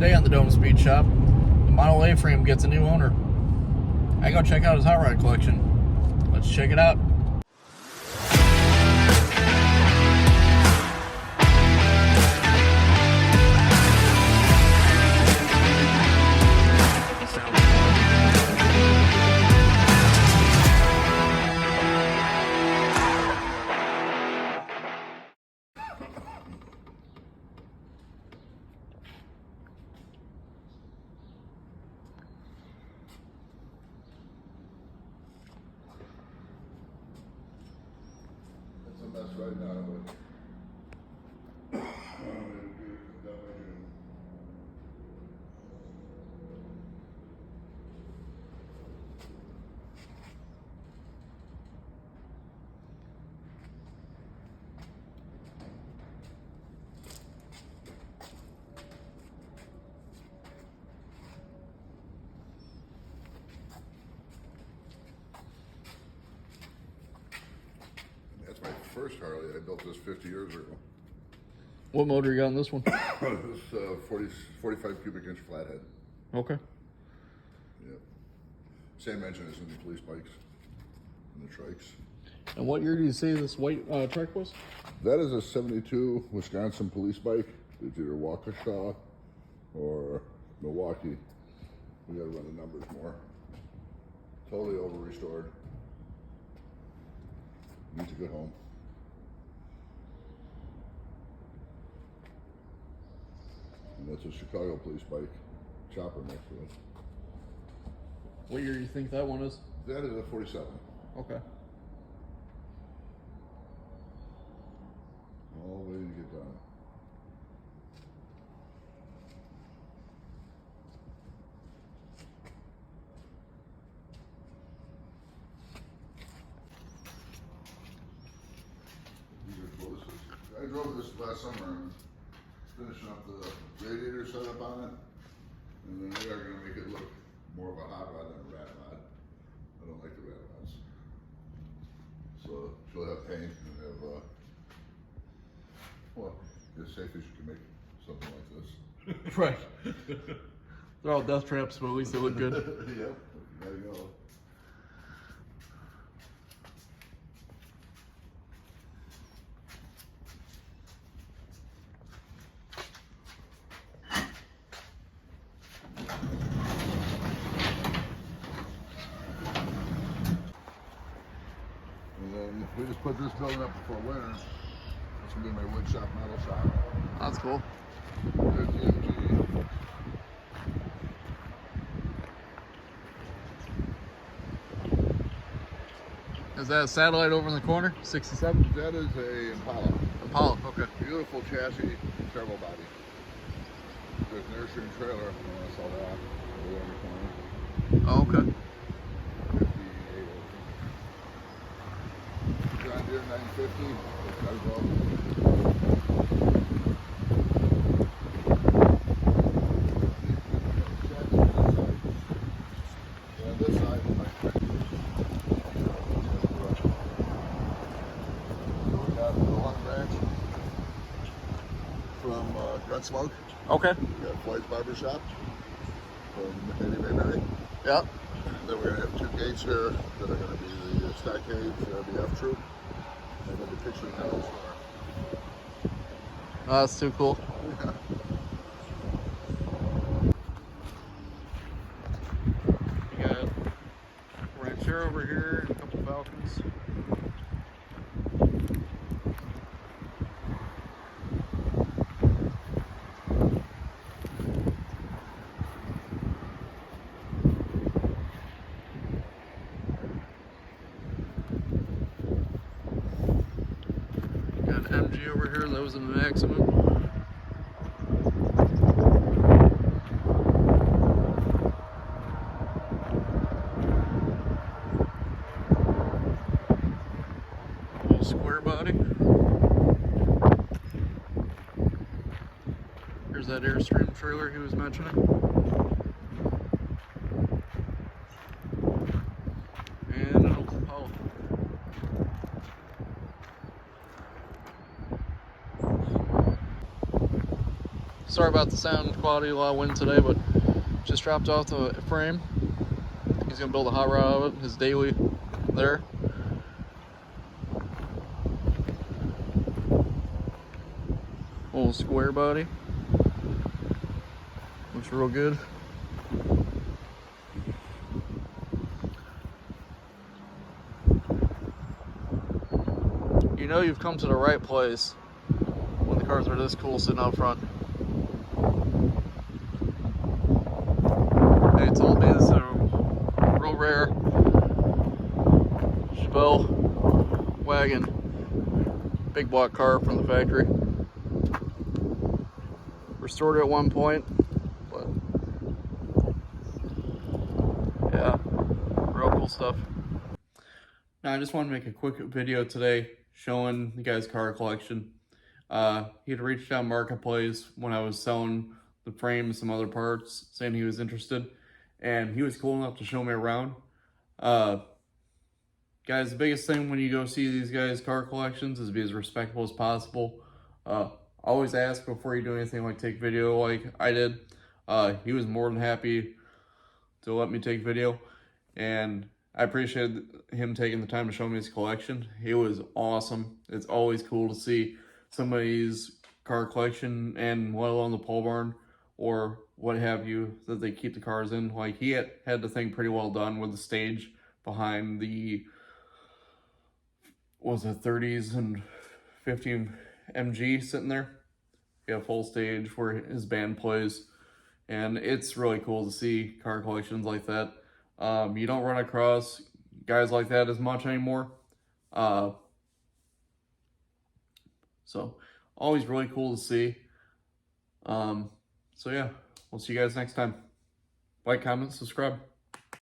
today on the Dome Speed Shop. The Model A-frame gets a new owner. I go check out his hot rod collection. Let's check it out. That's right now, but that's my first Harley. I built this 50 years ago. What motor you got in this one? This 45 cubic inch flathead. Okay. Yep. Same engine as in the police bikes and the trikes. And what year do you say this white trike was? That is a 72 Wisconsin police bike. It's either Waukesha or Milwaukee. We gotta run the numbers more. Totally over restored. Needs a good home. And that's a Chicago police bike. Chopper next to it. What year do you think that one is? That is a 47. Okay. All ready to get done. These are cool. I drove this last summer and finishing up the radiator setup on it. And then we are going to make it look more of a hot rod than a rat rod. I don't like the rat rods. So she'll have paint and have, well, as safe as you can make something like this. Right. They're all death traps, but at least they look good. Yep, there you go. And then we just put this building up before winter. That's gonna be my wood shop, metal shop. That's cool. There's the MG. Is that a satellite over in the corner? 67? That is a Impala. Impala, okay. Beautiful chassis, turbo body. There's an Airstream trailer. I saw that over there in the corner. Oh, okay. 58. John Deere 950. It's got to go. And this side is my tractor. So we got the one branch from Gunsmoke. Okay. We got Floyd's Barber Shop from Eddie Mayberry. Yep. Then we're going to have two gates here that are going to be the stockade for the F troop, and then the picture panels for. Oh, that's too cool. Yeah. You got Rancher over here and a couple Falcons. Got an MG over here, that was in the maximum. Little square body. Here's that Airstream trailer he was mentioning. And an old Impala. Sorry about the sound quality, a lot of wind today, but just dropped off the frame. He's gonna build a hot rod out of it, his daily there. Little square body. Looks real good. You know you've come to the right place when the cars are this cool sitting out front. They told me this is a real rare Chevelle wagon, big block car from the factory. Restored it at one point, but yeah, real cool stuff. Now I just want to make a quick video today showing the guy's car collection. He had reached out Marketplace when I was selling the frame and some other parts, saying he was interested, and he was cool enough to show me around. Guys, the biggest thing when you go see these guys' car collections is be as respectful as possible. Always ask before you do anything, like take video like I did. He was more than happy to let me take video, and I appreciated him taking the time to show me his collection. It was awesome. It's always cool to see somebody's car collection, and let alone the pole barn or what have you, that they keep the cars in. Like, he had the thing pretty well done with the stage behind the, what was it, 30s and 15 MG sitting there. He had a full stage where his band plays, and it's really cool to see car collections like that. You don't run across guys like that as much anymore. So always really cool to see. So yeah, we'll see you guys next time. Like, comment, subscribe.